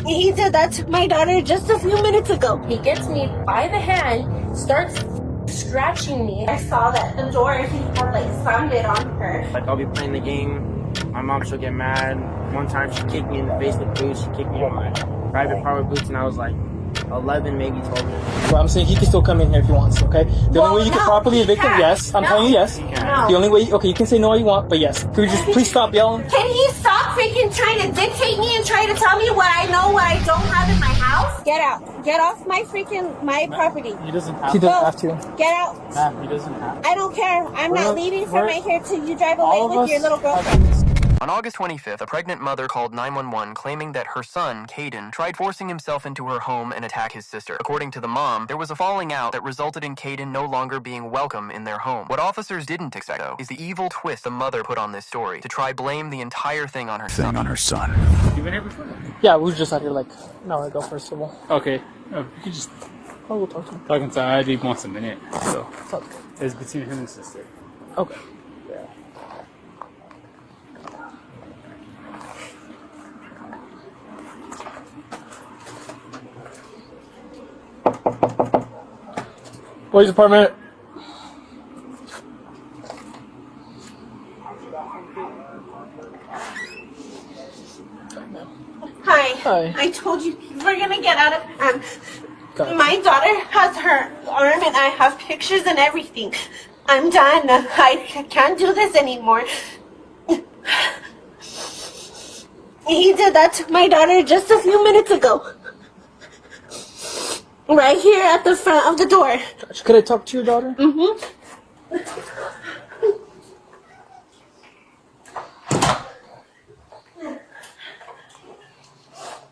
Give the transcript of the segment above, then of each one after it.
He did that to my daughter just a few minutes ago. He gets me by the hand, starts scratching me. I saw that the door, he had like slammed it on her. Like, I'll be playing the game, my mom, she'll get mad. One time she kicked me in the face with boots, she kicked me in my private part with boots, and I was like 11, maybe 12 years old. Well, I'm saying he can still come in here if he wants to, okay? The only way you can properly evict him, yes. I'm telling you yes. No. The only way, okay, you can say no all you want, but yes. Could you just please stop yelling? Can he stop freaking trying to dictate me and try to tell me what I know, what I don't have in my house? Get out. Get off my property. He doesn't have He to. doesn't have to. Get out. Ma'am, he doesn't have to. I don't care. I'm not leaving from right here till you drive All away of with your us little have girlfriend. been- On August 25th, a pregnant mother called 911 claiming that her son, Caden, tried forcing himself into her home and attack his sister. According to the mom, there was a falling out that resulted in Caden no longer being welcome in their home. What officers didn't expect, though, is the evil twist the mother put on this story to try blame the entire thing on her son. You been here before? Yeah, we were just out here like an hour ago, first of all. Okay. You could just Oh, we'll talk to him. talking to ID once a minute. So It's okay. it's between him and sister. Okay. Police department. Hi. Hi. I told you we're gonna get out of. Got it. My daughter has her arm, and I have pictures and everything. I'm done. I can't do this anymore. He did that to my daughter just a few minutes ago. Right here at the front of the door. Could I talk to your daughter?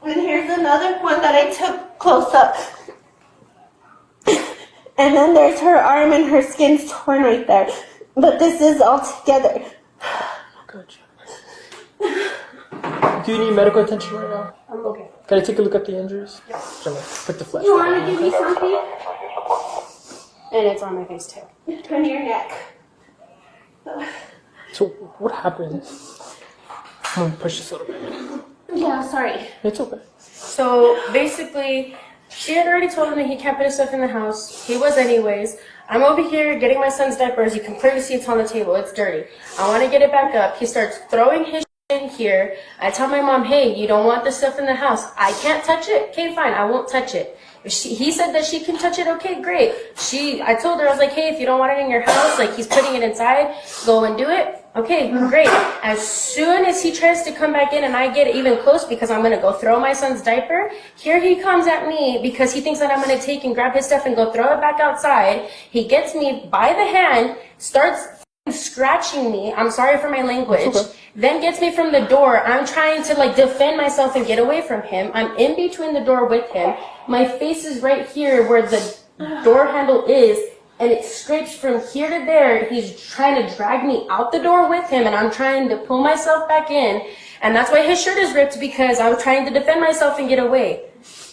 And here's another one that I took close up. And then there's her arm and her skin's torn right there. But this is all together. Gotcha. Do you need medical attention right now? I'm okay. Can I take a look at the injuries? Yes. Put the flash. You want to give me something? And it's on my face too. Turn your neck. So what happened? I'm gonna push this a little bit. Yeah, sorry. It's okay. So basically, she had already told him that he can't put his stuff in the house. He was anyways. I'm over here getting my son's diapers. You can clearly see it's on the table. It's dirty. I want to get it back up. He starts throwing his in here. I tell my mom, hey, you don't want this stuff in the house. I can't touch it. Okay, fine. I won't touch it. He said that she can touch it. Okay, great. I told her, I was like, hey, if you don't want it in your house, like he's putting it inside, go and do it. Okay, great. As soon as he tries to come back in and I get even close because I'm going to go throw my son's diaper, here he comes at me because he thinks that I'm going to take and grab his stuff and go throw it back outside. He gets me by the hand, starts scratching me. I'm sorry for my language. Okay. Then gets me from the door. I'm trying to like defend myself and get away from him. I'm in between the door with him. My face is right here where the door handle is, and it scrapes from here to there. He's trying to drag me out the door with him, and I'm trying to pull myself back in. And that's why his shirt is ripped, because I was trying to defend myself and get away.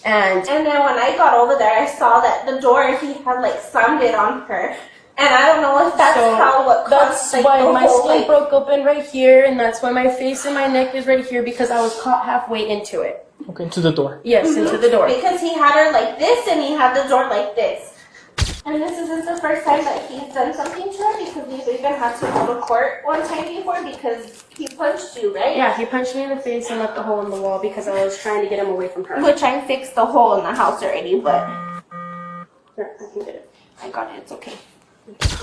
And And then when I got over there, I saw that the door, he had like slammed it on her. And I don't know if that's what that's caused like, why the my whole, skin like, broke open right here, and that's why my face and my neck is right here, because I was caught halfway into it. Okay, to the door. Yes, into the door. Because he had her like this and he had the door like this. And this isn't the first time that he's done something to her, because we've even had to go to court one time before because he punched you, right? Yeah, he punched me in the face and left a hole in the wall because I was trying to get him away from her. Which I fixed the hole in the house already, but Here, I can get it. I got it, it's okay.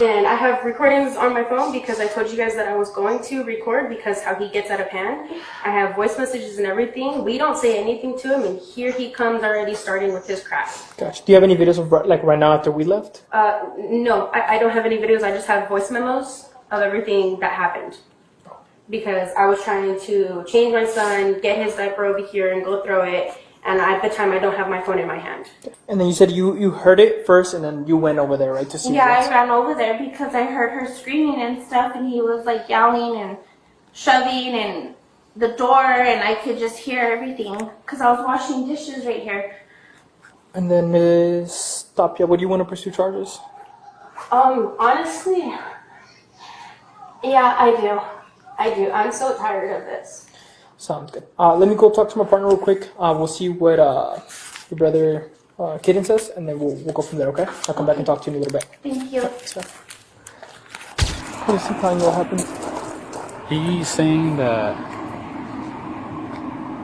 And I have recordings on my phone because I told you guys that I was going to record because how he gets out of hand. I have voice messages and everything. We don't say anything to him, and here he comes already starting with his crap. Gotcha. Do you have any videos of like right now after we left? No, I don't have any videos. I just have voice memos of everything that happened. Because I was trying to change my son, get his diaper over here, and go throw it. And at the time, I don't have my phone in my hand. And then you said you heard it first, and then you went over there, right, to see. Yeah, what's- I ran over there because I heard her screaming and stuff, and he was like yelling and shoving and the door, and I could just hear everything because I was washing dishes right here. And then Ms. Tapia, what do you want to pursue charges? Honestly, yeah, I do. I'm so tired of this. Sounds good. Let me go talk to my partner real quick. We'll see what your brother Kaden says, and then we'll go from there. Okay? I'll come back and talk to you in a little bit. Thank you. What is he telling you? What happened? He's saying that,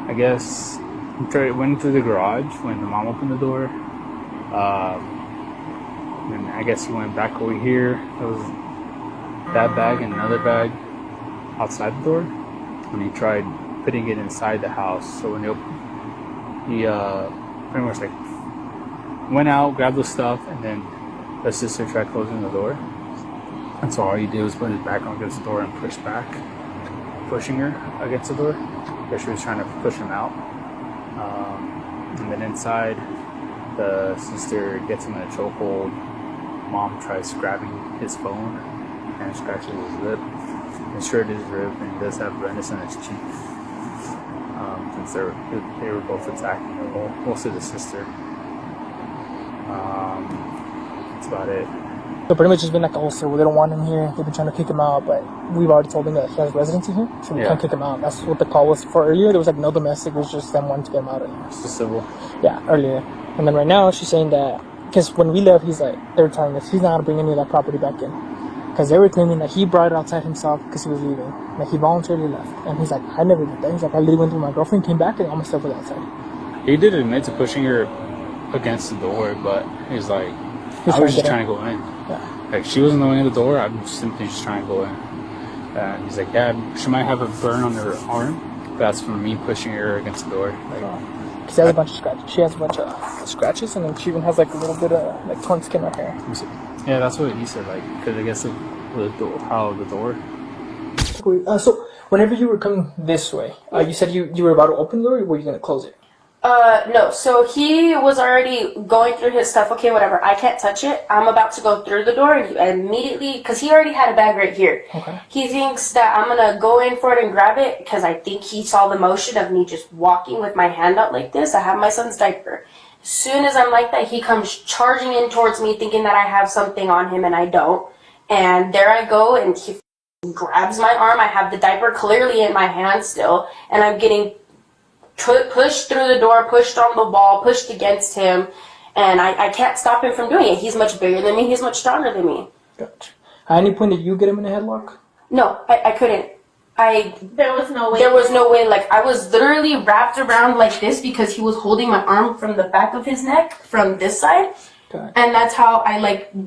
I guess, he went into the garage when the mom opened the door. And I guess he went back over here. There was that bag and another bag outside the door. And he tried putting it inside the house. So when he pretty much like went out, grabbed the stuff, and then the sister tried closing the door. And so all he did was put his back against the door and push back, pushing her against the door because she was trying to push him out. And then inside, the sister gets him in a chokehold. Mom tries grabbing his phone and scratches his lip and shirt his rib, and he does have redness on his cheek. Since they were both attacking her, mostly the sister. That's about it. So pretty much it's been like a whole story where they don't want him here. They've been trying to kick him out, but we've already told him that he has residency here, so we can't kick him out. That's what the call was for earlier. There was like no domestic, it was just them wanting to get him out of here. It's just civil. Yeah, earlier. And then right now she's saying that, because when we left, he's like, they were telling us he's not going to bring any of that property back in. Because they were claiming that he brought it outside himself because he was leaving. Like he voluntarily left. And he's like, I never did that. He's like, I literally went with my girlfriend, came back, and all my stuff was outside. He did admit to pushing her against the door, but he's like, I was just trying to go in. Yeah. Like, she wasn't the one in the door, I'm simply just trying to go in. He's like, yeah, she might have a burn on her arm. That's from me pushing her against the door. Like, She has a bunch of scratches. She has a bunch of scratches, and then she even has like a little bit of like torn skin right here. yeah, that's what he said, like, because I guess of the door, how the door. So whenever you were coming this way, you said you were about to open the door, or were you going to close it? No, so he was already going through his stuff. Okay, whatever. I can't touch it. I'm about to go through the door, and he immediately, because he already had a bag right here. Okay. He thinks that I'm gonna go in for it and grab it, because I think he saw the motion of me just walking with my hand out like this. I have my son's diaper. As soon as I'm like that, he comes charging in towards me, thinking that I have something on him, and I don't. And there I go, and he grabs my arm. I have the diaper clearly in my hand still, and I'm getting pushed through the door, pushed on the wall, pushed against him, and I can't stop him from doing it. He's much bigger than me. He's much stronger than me. Gotcha. At any point did you get him in a headlock? No, I couldn't. There was no way. There was no way. Like, I was literally wrapped around like this because he was holding my arm from the back of his neck from this side. Gotcha. And that's how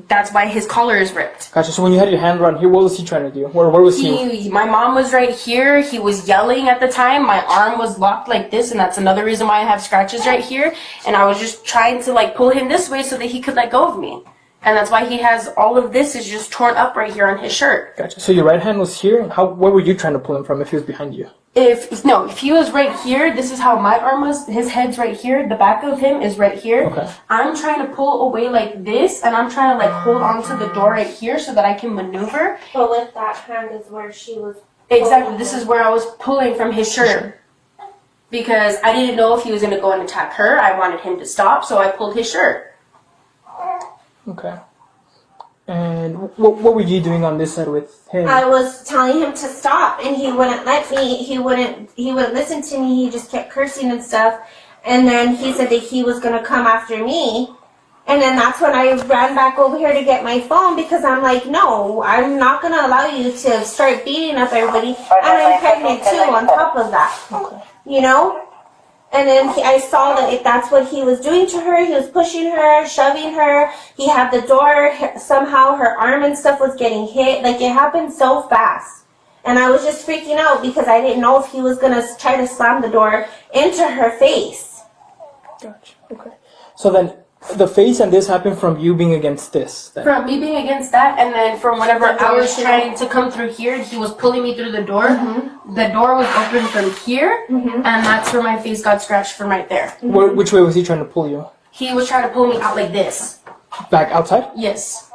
that's why his collar is ripped. Gotcha. So when you had your hand around here, what was he trying to do? Where was he? My mom was right here. He was yelling at the time. My arm was locked like this, and that's another reason why I have scratches right here. And I was just trying to like pull him this way so that he could let go of me. And that's why he has all of this is just torn up right here on his shirt. Gotcha. So your right hand was here, and where were you trying to pull him from if he was behind you? If he was right here, this is how my arm was. His head's right here. The back of him is right here. Okay. I'm trying to pull away like this, and I'm trying to like hold onto the door right here so that I can maneuver. But with that hand is where she was. Exactly. This is where I was pulling from his shirt. Because I didn't know if he was going to go and attack her. I wanted him to stop, so I pulled his shirt. Okay. And what were you doing on this side with him? I was telling him to stop, and he wouldn't let me. He wouldn't listen to me. He just kept cursing and stuff. And then he said that he was gonna come after me. And then that's when I ran back over here to get my phone because I'm like, no, I'm not gonna allow you to start beating up everybody. And I'm pregnant too. On top of that, Okay. you know. And then I saw that that's what he was doing to her. He was pushing her, shoving her. He had the door. Somehow her arm and stuff was getting hit. Like, it happened so fast. And I was just freaking out because I didn't know if he was going to try to slam the door into her face. Gotcha. Okay. So then the face and this happened from you being against this. Then. From me being against that, and then from whenever I was trying to come through here, he was pulling me through the door. Mm-hmm. The door was open from here, and that's where my face got scratched from right there. Which way was he trying to pull you? He was trying to pull me out like this. Back outside? Yes.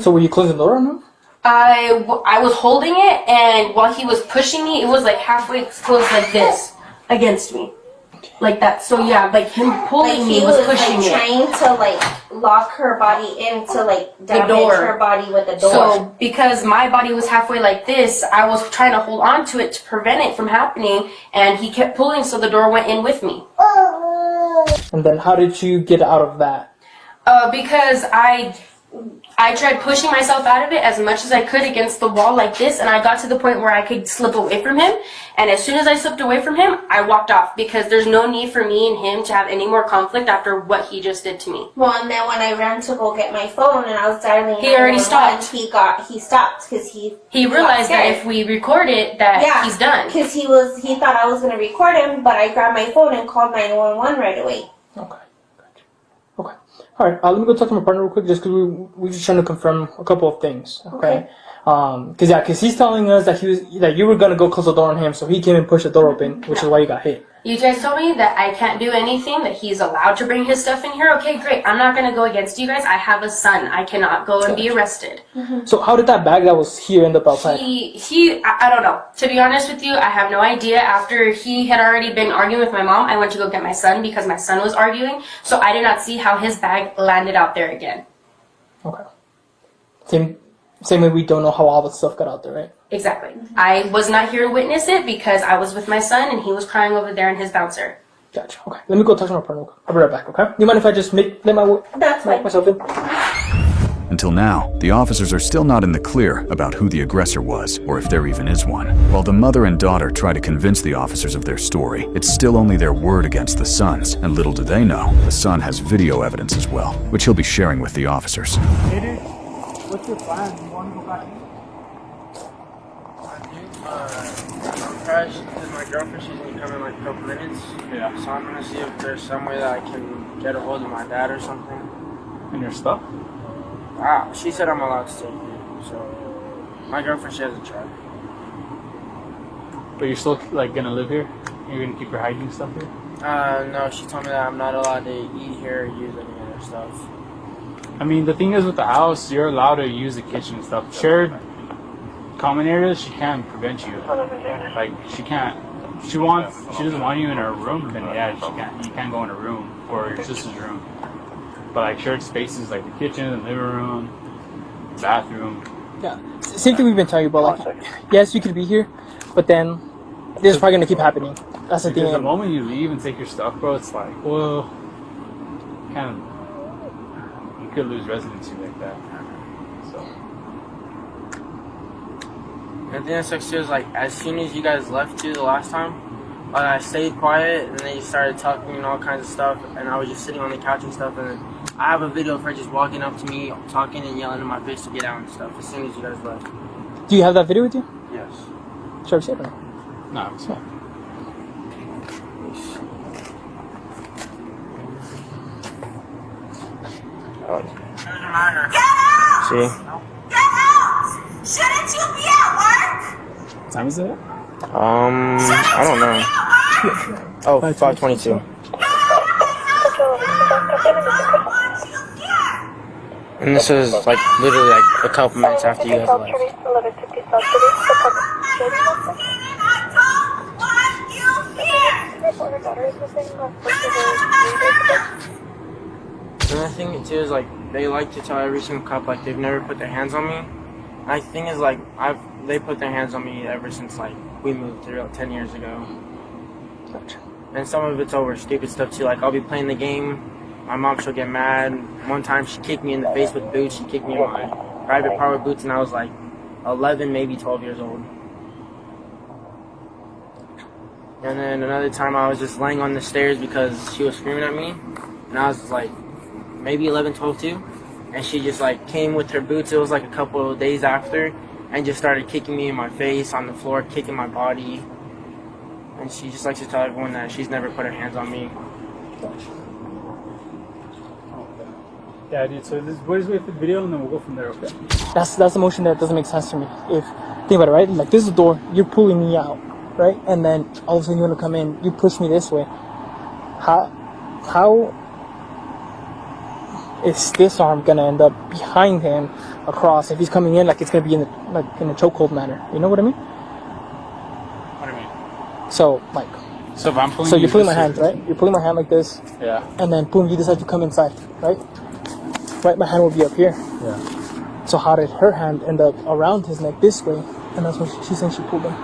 So were you closing the door on him? I was holding it, and while he was pushing me, it was like halfway closed like this against me. Okay. like that. So yeah, like him pulling Like me he was was pushing like it. trying to like lock her body in to like damage door. her body with the door. So because my body was halfway like this, I was trying to hold on to it to prevent it from happening, and he kept pulling, so the door went in with me. And then how did you get out of that? Because I tried pushing myself out of it as much as I could against the wall like this, and I got to the point where I could slip away from him. And as soon as I slipped away from him, I walked off, because there's no need for me and him to have any more conflict after what he just did to me. Well, and then when I ran to go get my phone and I was dialing, He already 911, stopped. He stopped because he realized that if we record it, that he's done. Because he thought I was gonna record him, but I grabbed my phone and called 911 right away. Okay. Gotcha. Okay. All right. Let me go talk to my partner real quick, just because we're just trying to confirm a couple of things. Okay. Because he's telling us that you were gonna go close the door on him, so he came and pushed the door open, which is why you got hit. You guys told me that I can't do anything, that he's allowed to bring his stuff in here. Okay, great. I'm not going to go against you guys. I have a son. I cannot go and be arrested. So how did that bag that was here end up outside? I don't know. To be honest with you, I have no idea. After he had already been arguing with my mom, I went to go get my son because my son was arguing. So I did not see how his bag landed out there again. Okay. Same way we don't know how all the stuff got out there, right? Exactly. I was not here to witness it because I was with my son and he was crying over there in his bouncer. Gotcha. Okay. Let me go talk to my partner. I'll be right back, okay? You mind if I just let That's fine. myself in? Until now, the officers are still not in the clear about who the aggressor was, or if there even is one. While the mother and daughter try to convince the officers of their story, it's still only their word against the son's, and little do they know, the son has video evidence as well, which he'll be sharing with the officers. What's your plan? You want to go back in? Because my girlfriend, she's gonna come in like a couple minutes. Yeah. So I'm gonna see if there's some way that I can get a hold of my dad or something. And your stuff? She said I'm allowed to take it. So my girlfriend, she hasn't tried. But you're still like gonna live here? You're gonna keep your hygiene stuff here? No, she told me that I'm not allowed to eat here or use any of their stuff. I mean, the thing is with the house, you're allowed to use the kitchen and stuff. Shared common areas, she can't prevent you. Like, she can't. She doesn't want you in her room, then yeah, she can't. You can't go in her room or your sister's room. But like shared spaces, like the kitchen, the living room, bathroom. Yeah. Same thing we've been telling you about. Like, yes, you could be here, but then this is probably gonna keep happening. That's the thing. Because the moment you leave and take your stuff, bro, it's like, well, you could lose residency like that. So. And the thing that sucks too is like as soon as you guys left too the last time, like I stayed quiet and they started talking and all kinds of stuff, and I was just sitting on the couch and stuff, and then I have a video of her just walking up to me, talking and yelling in my face to get out and stuff as soon as you guys left. Do you have that video with you? Yes. Should I see it? Or No, it's not. See? Shouldn't you be at work? What time is it? I don't know. Oh, 5:22. And this is like literally like a couple minutes after you guys left. Another thing too is like they like to tell every single cop like they've never put their hands on me. And the thing is like they put their hands on me ever since like we moved here like 10 years ago. And some of it's over stupid stuff too. Like I'll be playing the game, my mom she'll get mad. One time she kicked me in the face with boots. She kicked me in my private part with boots, and I was like 11, maybe 12 years old. And then another time I was just laying on the stairs because she was screaming at me, and I was like maybe 11, 12 too. And she just like came with her boots. It was like a couple of days after, and just started kicking me in my face on the floor, kicking my body. And she just likes to tell everyone that she's never put her hands on me. Yeah, dude. So we'll just wait for the video and then we'll go from there. Okay. That's the motion that doesn't make sense to me. If think about it, right? Like this is the door, you're pulling me out, right? And then all of a sudden you want to come in, you push me this way. How is this arm gonna end up behind him across if he's coming in like it's gonna be in a chokehold manner? You know what I mean? What do you mean? So like So if I'm pulling So you're you pulling my this hand, way- right? You're pulling my hand like this, Yeah. and then boom, you decide to come inside, right? Right, my hand will be up here. Yeah. So how did her hand end up around his neck this way? And that's what she's saying she pulled him.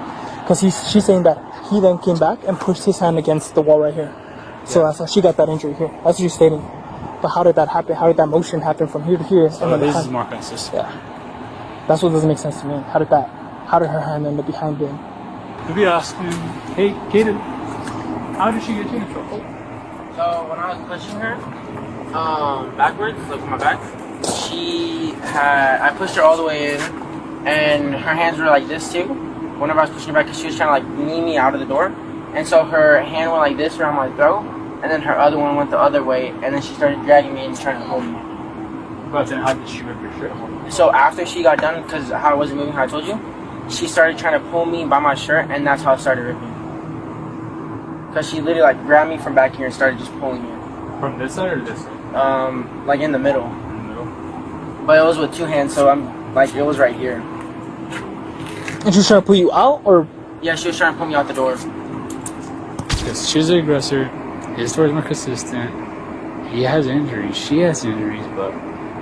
Because she's saying that he then came back and pushed his hand against the wall right here. So that's how she got that injury here. That's what she's stating. But how did that happen? How did that motion happen from here to here? So then this is behind? more consistent. Yeah. That's what doesn't make sense to me. How did her hand end up behind him? Maybe ask him, hey, Kaden, how did she get you in trouble? So when I was pushing her, backwards, like with my back, I pushed her all the way in, and her hands were like this too. Whenever I was pushing her back, 'cause she was trying to like knee me out of the door, and so her hand went like this around my throat, and then her other one went the other way, and then she started dragging me and trying to hold me. But then how did she rip your shirt? So after she got done, because how I wasn't moving, how I told you, she started trying to pull me by my shirt, and that's how it started ripping. Because she literally like grabbed me from back here and started just pulling me. From this side or this side? Like in the middle. In the middle? But it was with two hands, so I'm like, it was right here. And she's trying to pull you out, or? Yeah, she was trying to pull me out the door. Because she's the aggressor, his story's more consistent, he has injuries, she has injuries, but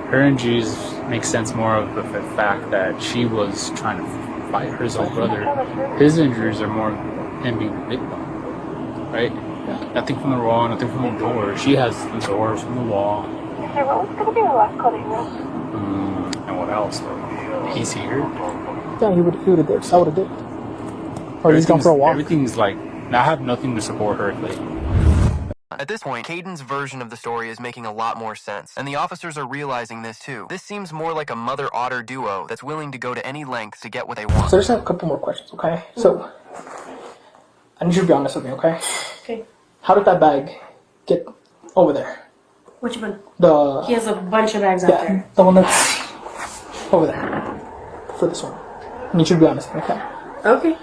her injuries make sense more of the fact that she was trying to fight her own brother. His injuries are more him being the big one, right? Nothing from the wall, nothing from the door. She has the door from the wall. What was going to be the last call that you wrote? And what else? He's here. Yeah, he would have dipped. I would have dipped. Or he's gone for a walk. Everything's like, I have nothing to support her. Like, At this point, Caden's version of the story is making a lot more sense, and the officers are realizing this too. This seems more like a mother-otter duo that's willing to go to any length to get what they want. So I just have a couple more questions, okay? So, I need you to be honest with me, okay? Okay. How did that bag get over there? Which one? The He has a bunch of bags out there. the one that's over there. For this one. I need you to be honest, okay? Okay.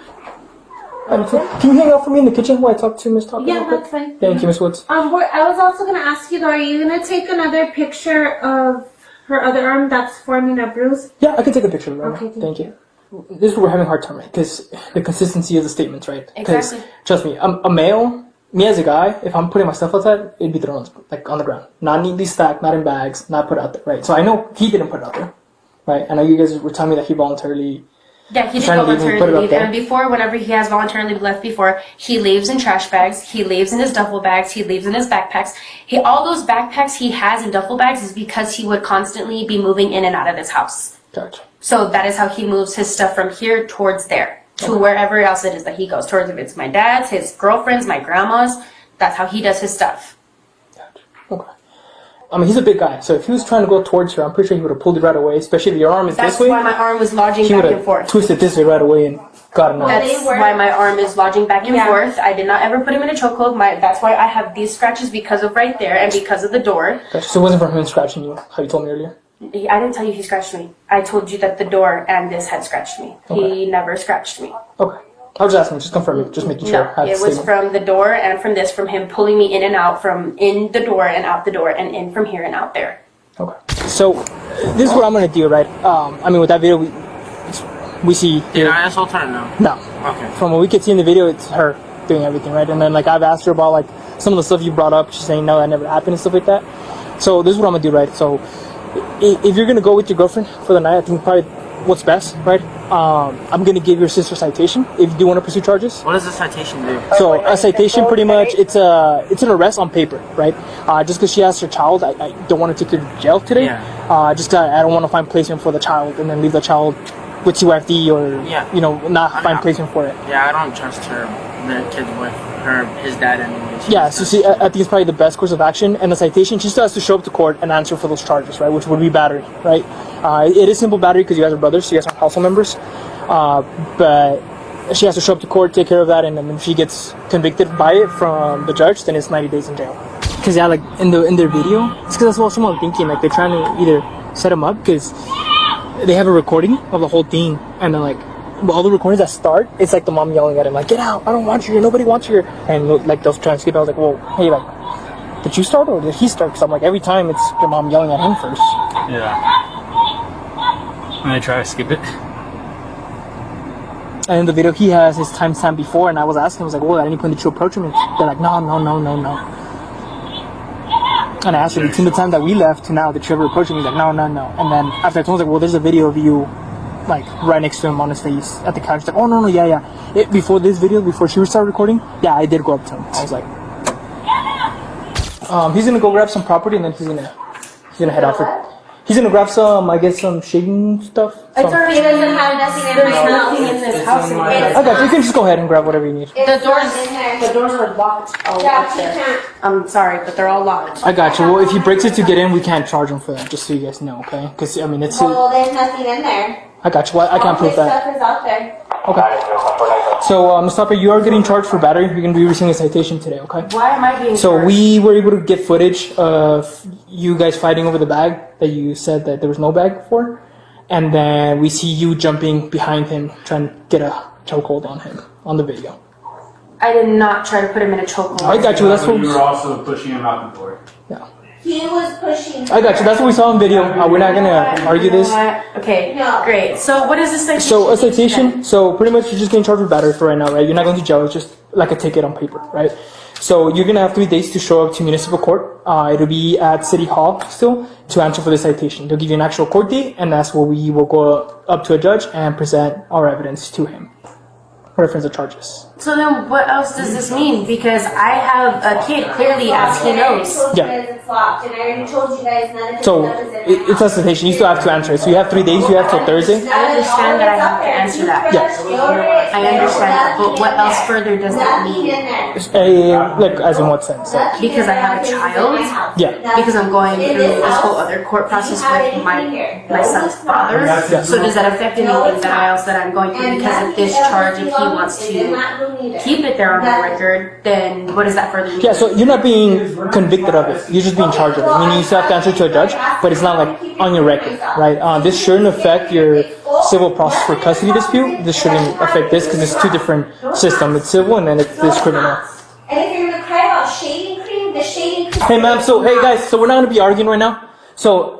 Can you hang out for me in the kitchen while I talk to Miss Tucker? Yeah, real quick? that's fine. Thank you, Miss Woods. I was also gonna ask you though, are you gonna take another picture of her other arm that's forming a bruise? Yeah, I can take a picture of it right Okay, now. Thank you. This is where we're having a hard time, right? Because the consistency of the statements, right? 'Cause, Exactly. trust me, a male, me as a guy, if I'm putting my stuff outside, it'd be thrown like on the ground, not neatly stacked, not in bags, not put out there, right? So I know he didn't put it out there, right? I know you guys were telling me that he voluntarily. Yeah, he did Trying to leave and put it voluntarily up leave. there. And before, whenever he has voluntarily left before, he leaves in trash bags, he leaves in his duffel bags, he leaves in his backpacks. All those backpacks he has in duffel bags is because he would constantly be moving in and out of this house. Gotcha. So that is how he moves his stuff from here towards there, to wherever else it is that he goes. Towards if it's my dad's, his girlfriend's, my grandma's. That's how he does his stuff. Gotcha. Okay. I mean, he's a big guy, so if he was trying to go towards her, I'm pretty sure he would have pulled it right away. Especially if your arm is That's this way, why my arm was lodging he back would and forth. have twisted this way right away and got him out. That- That's They were- why my arm is lodging back and Yeah. forth. I did not ever put him in a chokehold. That's why I have these scratches because of right there and because of the door. Gotcha. So it wasn't from him scratching you, how you told me earlier. I didn't tell you he scratched me. I told you that the door and this had scratched me. He never scratched me. Okay. I was just asking, just confirming, just making sure. No, I had it the was statement. from the door and from this, from him pulling me in and out, from in the door and out the door and in from here and out there. Okay. So this is what I'm gonna do, right? I mean, with that video, we see Did here. I assault her or no? No. Okay. From what we could see in the video, it's her doing everything, right? And then like I've asked her about like some of the stuff you brought up. She's saying no, that never happened and stuff like that. So this is what I'm gonna do, right? So if you're gonna go with your girlfriend for the night, I think probably what's best, right? I'm gonna give your sister citation if you do want to pursue charges. What does the citation do? So a citation, pretty much, it's an arrest on paper, right? Just because she has her child, I don't want to take her to jail today. Yeah. Just 'cause I don't want to find placement for the child and then leave the child with CYFD or Yeah. not I find know. placement for it. Yeah, I don't trust her, the kid with his dad anyways. Yeah, so see, I think it's probably the best course of action. And the citation, she still has to show up to court and answer for those charges, right? Which would be battery, right? It is simple battery because you guys are brothers, so you guys are household members. But she has to show up to court, take care of that, and then if she gets convicted by it from the judge, then it's 90 days in jail. Because yeah, like in their video, it's because that's what someone thinking. Like they're trying to either set him up because they have a recording of the whole thing, and then like all the recordings that start, it's like the mom yelling at him like, "Get out! I don't want you here. Nobody wants you here." And like those trying to skip. I was like, "Well, hey, like, did you start or did he start?" Because I'm like, every time it's your mom yelling at him first. yeah. When I try to skip it. And in the video, he has his timestamp before, and I was asking, I was like, well, at any point did you approach him? And they're like, no. And I asked her, between the time that we left to now, did you ever approach him? He's like, no. And then after I told him, I was like, well, there's a video of you, like, right next to him on his face at the couch. He's like, oh, no, yeah. Before this video, before she started recording, yeah, I did go up to him. I was like, he's gonna go grab some property, and then he's gonna head out for. He's gonna grab some, I guess, some shaving stuff. It's already He doesn't have nothing in There's my house. nothing in this It's house. in my- anymore. I got you. You can just go ahead and grab whatever you need. It's not in there. The doors are locked all Yeah, up he there. can't. I'm sorry, but they're all locked. I got you. Well, if he breaks it to get in, we can't charge him for that. Just so you guys know, okay? Because I mean, it's. Well, there's nothing in there. I got you. Well, I can't All prove his that. stuff is out there. Okay. So, Mustafa, you are getting charged for battery. You're gonna be receiving a citation today, okay? Why am I being So charged? we were able to get footage of you guys fighting over the bag that you said that there was no bag for, and then we see you jumping behind him trying to get a chokehold on him on the video. I did not try to put him in a chokehold. I got you. That's what. You were also pushing him out the door. Yeah. He was pushing. I got you. That's what we saw on video. We're not gonna argue this. Okay, No. great. So what is this citation? So a citation. So pretty much you're just getting charged with battery for right now, right? You're not going to jail. It's just like a ticket on paper, right? So you're gonna have 3 days to show up to municipal court. It'll be at City Hall still to answer for the citation. They'll give you an actual court date, and that's where we will go up to a judge and present our evidence to him. Reference the charges. So then what else does this mean? Because I have a kid, clearly, as he knows. I Yeah. already told you guys it's locked, and I already told you guys none of his So stuff is in my it's a house. citation. You still have to answer it. So you have 3 days. You have till Thursday. I understand that I have to answer that. Yes. I understand that, but what else further does that Nothing mean? in there. Like as in what sense? Like, Nothing Because I in have a there is in child? my house. Yeah. Nothing. Because I'm going In through this house, whole other court process if you have with my anything here, son's it's not. father. Yeah. So does that affect anything that else that I'm going through And because of nothing this else charge? If he belongs wants is in to that room either. keep it there on my Nothing. record, then what does that further mean? yeah, so you're not being convicted of it. You're just being charged of it. Meaning you still have to answer to a judge, but it's not like on your record, right? This shouldn't affect your civil process for custody dispute. This shouldn't affect this because it's 2 different systems. It's civil and then it's this criminal. And if you're gonna cry about shaving cream, the shaving cream. Hey, ma'am. So hey, guys. So we're not gonna be arguing right now. So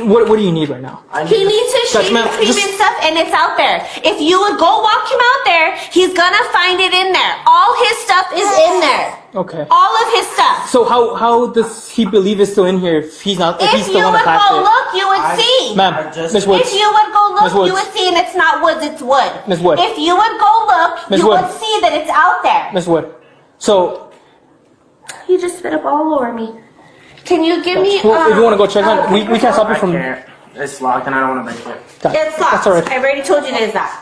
what do you need right now? He needs his Judge, shaving ma'am, cream just- and stuff, and it's out there. If you would go walk him out there, he's gonna find it in there. All his stuff is in there. Okay. All of his stuff. So how does he believe it's still in here if he's not if he's If still you on would the path go it? look, you would see. Ma'am, Miss Woods. If you would go Miss look, Woods. you would see, and it's not woods, it's wood. Miss Wood. If you would go look, Miss you Wood. would see that it's out there. Miss Wood. So He just spit up all over me. Can you give me? well, if you want to go check on, we can't stop you I from. can't. It's locked and I don't want to break it. It's locked. That's alright. I've already told you that it's locked.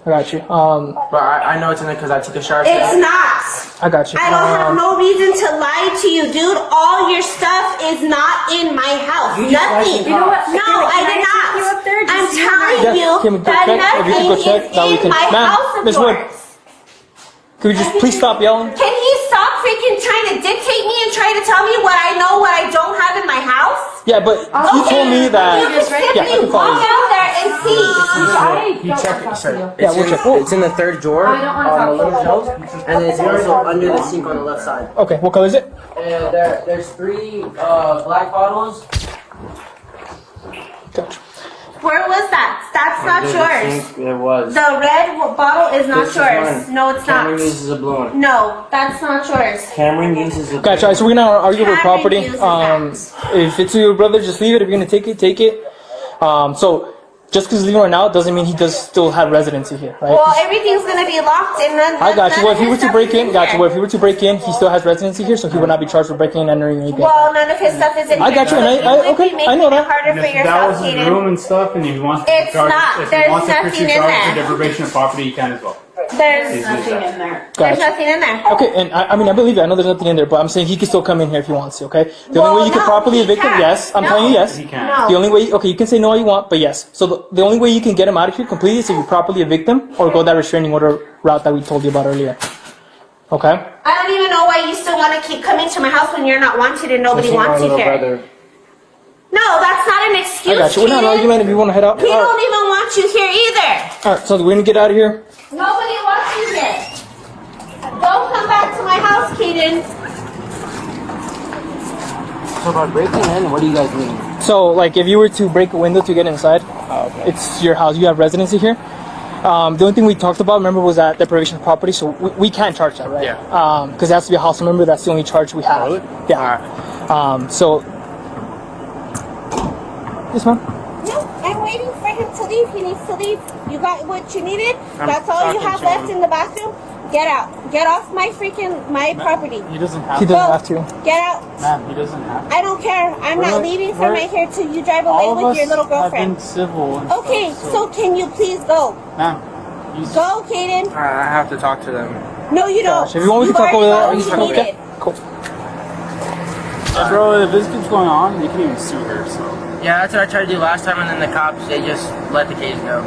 I got you. But I know it's in there because I took a shower. It's today. not. I got you. I don't have no reason to lie to you, dude. All your stuff is not in my house. You just Nothing. lied to me. You know what? No, Can I I did take you up there not. just I'm so you telling know? you Yeah, can we go that check? If we can nothing go check, is that we in can- my Ma'am, house of Miss Wood. yours. Could we just please stop yelling? Can he stop freaking trying to dictate me and try to tell me what I know, what I don't have in my house? Yeah, but you told me You that. can simply Yeah, I can follow walk you. out there and see. You check it, sir. Yeah, we'll check. It's in the 3rd drawer I don't wanna on talk the little shelf, and it's also under the sink on the left side. Okay, what color is it? And there's 3 black bottles. Gotcha. Where was that? That's not Under the yours. sink, It was. The red bottle is not This is yours. mine. No, it's Cameron not. uses a blue one. No, that's not yours. Cameron uses a Gotcha. So we're gonna argue over Cameron property. uses If it's your brother, just leave it. If you're gonna take it, take it. So just because he's leaving right now doesn't mean he does still have residency here, right? Well, everything's gonna be locked and then. I got you. Well, if he none were of to his break stuff in, is got you. here. Well, if he were to break in, he still has residency here, so he would not be charged for breaking and entering anything. Well, none of his stuff is in I here. got you, and so I- you would okay, be I know making it that. harder And for if that yourself, was his Kaden. room and stuff, and if he wants to It's charge, not. if There's he wants to nothing pursue in charges there. for deprivation of property, he can as well. There's Nothing in there. there's Gotcha. nothing in there. Okay, and I mean, I believe it. I know there's nothing in there, but I'm saying he can still come in here if he wants to, okay? The only Well, way you can no, properly he evict him, can't. yes. I'm No. telling you yes. He can. No. The only way, okay, you can say no all you want, but yes. So the only way you can get him out of here completely is if you properly evict him or go that restraining order route that we told you about earlier. Okay? I don't even know why you still want to keep coming to my house when you're not wanted and nobody This is my wants you little here. brother. No, that's not an I excuse. got you. We're not Kaden. arguing if you want to head out. We All don't right. even want you here either. All right, so we're going to get out of here. Nobody wants you here. Don't come back to my house, Kaden. So by breaking in, what do you guys mean? So, like, if you were to break a window to get inside, It's your house. You have residency here. The only thing we talked about, remember, was that deprivation of property. So we can't charge that, right? Yeah. Because it has to be a house member. That's the only charge we have. Really? Yeah. So. Yes, ma'am. No, I'm waiting for him to leave. He needs to leave. You got what you needed? I'm That's all you talking have to left him. in the bathroom? Get out. Get off my property. He doesn't have He to. doesn't have to. Get out. Ma'am, he doesn't have to. I don't care. I'm not leaving from right here till you drive away All of with your us little have been girlfriend. civil. And Okay, stuff, so can you please go? Ma'am, Go, Kaden. I have to talk to them. No, you don't. Gosh, if you want, we You've can talk over already that. got what you Okay. needed. Cool. bro, if this keeps going on, you can even sue her. So. Yeah, that's what I tried to do last time, and then the cops, they just let the case go.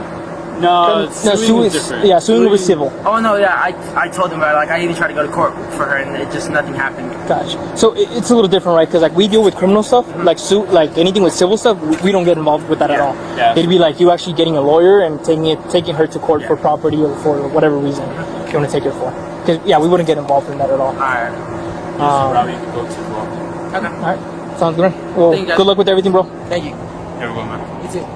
No, No, suing is different. Yeah, suing will be civil. Oh, no, yeah, I told them about it. Like, I even tried to go to court for her, and it just, nothing happened. Gotcha. So it's a little different, right? Because like we deal with criminal stuff, like like anything with civil stuff, we don't get involved with that at all. Yeah. It'd be like you actually getting a lawyer and taking her to court for property or for whatever reason you want to take her for. Because yeah, we wouldn't get involved in that at all. Alright. Robbie can go to as well. Okay. All right, sounds good. Well, Thank you, guys. good luck with everything, bro. Thank you. Here we go, man. You too.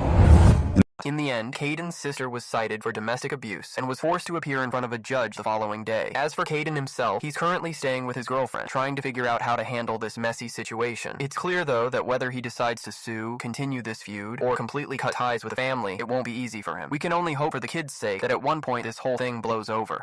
In the end, Caden's sister was cited for domestic abuse and was forced to appear in front of a judge the following day. As for Caden himself, he's currently staying with his girlfriend, trying to figure out how to handle this messy situation. It's clear, though, that whether he decides to sue, continue this feud, or completely cut ties with the family, it won't be easy for him. We can only hope for the kids' sake that at one point this whole thing blows over.